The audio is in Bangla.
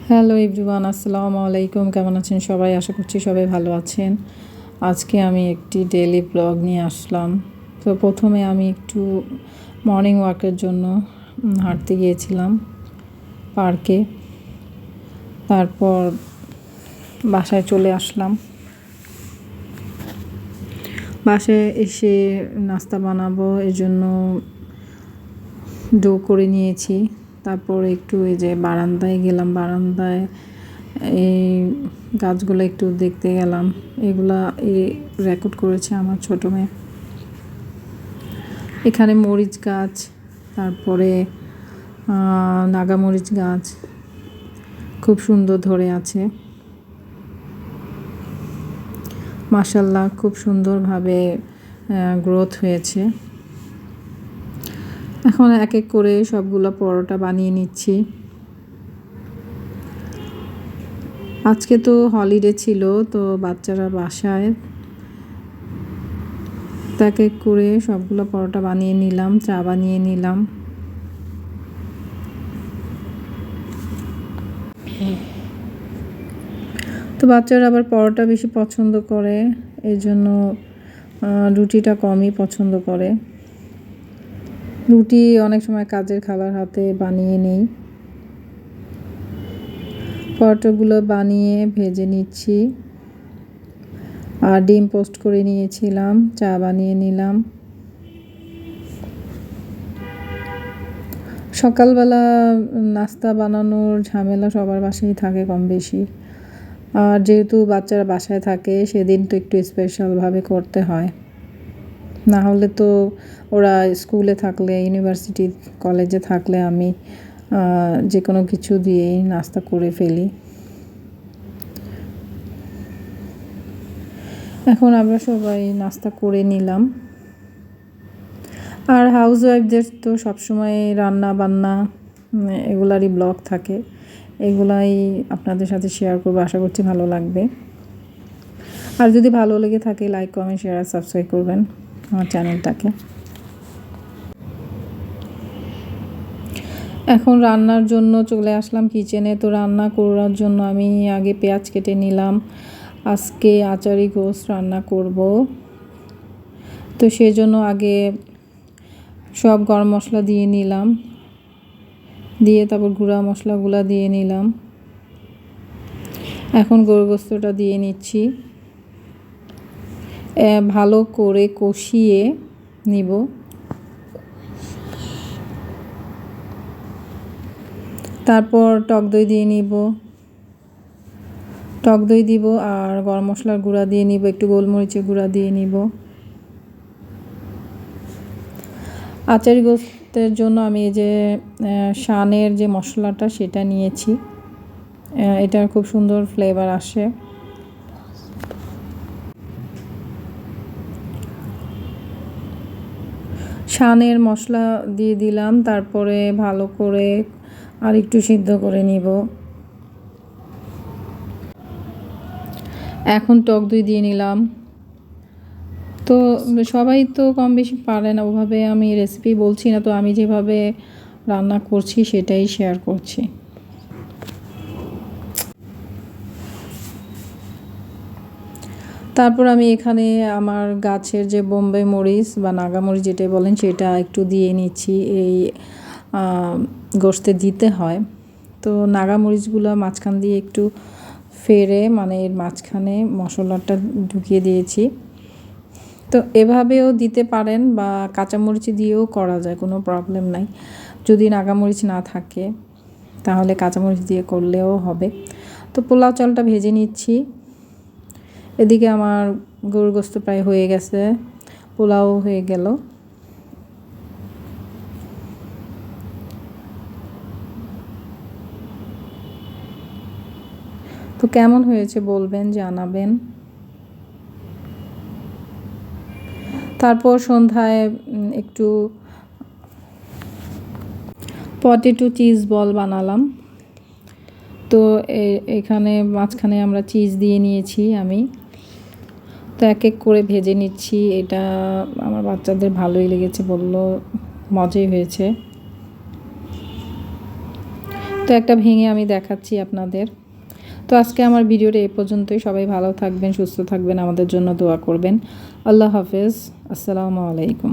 হ্যালো এভরিওয়ান, আসসালামু আলাইকুম। কেমন আছেন সবাই? আশা করছি সবাই ভালো আছেন। আজকে আমি একটি ডেইলি ব্লগ নিয়ে আসলাম। তো প্রথমে আমি একটু মর্নিং ওয়াকের জন্য হাঁটতে গিয়েছিলাম পার্কে। তারপর বাসায় চলে আসলাম। বাসায় এসে নাস্তা বানাবো, এর জন্য ডো করে নিয়েছি। তারপর একটু এই যে বারান্দায় গেলাম, বারান্দায় এই গাছগুলো একটু দেখতে গেলাম। এগুলা রেকর্ড করেছে আমার ছোটো মেয়ে। এখানে মরিচ গাছ, তারপরে নাগামরিচ গাছ খুব সুন্দর ধরে আছে, মাশাআল্লাহ খুব সুন্দরভাবে গ্রোথ হয়েছে। এখন এক এক করে সবগুলো পরোটা বানিয়ে নিচ্ছি। আজকে তো হলিডে ছিল, তো বাচ্চারা বাসায়, এক এক করে সবগুলো পরোটা বানিয়ে নিলাম, চা বানিয়ে নিলাম। তো বাচ্চারা আবার পরোটা বেশি পছন্দ করে, এই জন্য রুটিটা কমই পছন্দ করে। রুটি অনেক সময় কাজের খাবার হাতে বানিয়ে নেই। পরোটাগুলো বানিয়ে ভেজে নিচ্ছি, আর ডিম পোস্ট করে নিয়েছিলাম, চা বানিয়ে নিলাম। সকালবেলা নাস্তা বানানোর ঝামেলা সবার বাসায় থাকে কম বেশি, আর যেহেতু বাচ্চারা বাসায় থাকে সেদিন তো একটু স্পেশালভাবে করতে হয়, না হলে তো ওরা স্কুলে থাকলে, ইউনিভার্সিটি কলেজে থাকলে আমি যে কোনো কিছু দিয়েই নাস্তা করে ফেলি। এখন আমরা সবাই নাস্তা করে নিলাম। আর হাউস ওয়াইফদের তো সবসময় রান্না বান্না এগুলারই ব্লগ থাকে, এগুলাই আপনাদের সাথে শেয়ার করবো। আশা করছি ভালো লাগবে। আর যদি ভালো লেগে থাকে লাইক, কমেন্ট, শেয়ার আর সাবস্ক্রাইব করবেন আমার চ্যানেলটাকে। এখন রান্নার জন্য চলে আসলাম কিচেনে। তো রান্না করার জন্য আমি আগে পেঁয়াজ কেটে নিলাম। আজকে আচারি গোশত রান্না করব, তো সেজন্য আগে সব গরম মশলা দিয়ে নিলাম, দিয়ে তারপর গুঁড়া মশলাগুলো দিয়ে নিলাম। এখন গরুর গোশতটা দিয়ে নিচ্ছি, ভালো করে কষিয়ে নিব। তারপর টক দই দিয়ে নিব, টক দই দিব, আর গরম মশলার গুঁড়া দিয়ে নিব, একটু গোলমরিচের গুঁড়া দিয়ে নিব। আচারি গোশতের জন্য আমি এই যে শানের যে মশলাটা সেটা নিয়েছি, এটার খুব সুন্দর ফ্লেভার আসে। শানের মশলা দিয়ে দিলাম, তারপরে ভালো করে আর একটু সিদ্ধ করে নিব। এখন টক দই দিয়ে নিলাম। তো সবাই তো কম বেশি পারে না ওভাবে, আমি রেসিপি বলছি না, তো আমি যেভাবে রান্না করছি সেটাই শেয়ার করছি। তারপর আমি এখানে আমার গাছের যে বোম্বে মরিচ বা নাগামরিচ যেটা বলেন সেটা একটু দিয়ে নিচ্ছি। এই গোশতে দিতে হয়। তো নাগামরিচগুলো মাঝখান দিয়ে একটু ফেরে, মানে এর মাঝখানে মশলাটা ঢুকিয়ে দিয়েছি। তো এভাবেও দিতে পারেন বা কাঁচামরিচ দিয়েও করা যায়, কোনো প্রবলেম নাই। যদি নাগামরিচ না থাকে তাহলে কাঁচামরিচ দিয়ে করলেও হবে। তো পোলাও চালটা ভেজে নিচ্ছি। এদিকে আমার গরুর গোশত প্রায় হয়ে গেছে, পোলাও হয়ে গেল। তো কেমন হয়েছে বলবেন, জানাবেন। তারপর সন্ধ্যায় একটু পটেটো চিজ বল বানালাম। তো এখানে মাঝখানে আমরা চিজ দিয়ে নিয়েছি আমি। তো এক এক করে ভেজে নিচ্ছি। এটা আমার বাচ্চাদের ভালোই লেগেছে, বলল মজাই হয়েছে। তো একটা ভেঙে আমি দেখাচ্ছি আপনাদের। তো আজকে আমার ভিডিওটা এ পর্যন্তই। সবাই ভালো থাকবেন, সুস্থ থাকবেন, আমাদের জন্য দোয়া করবেন। আল্লাহ হাফেজ, আসসালামু আলাইকুম।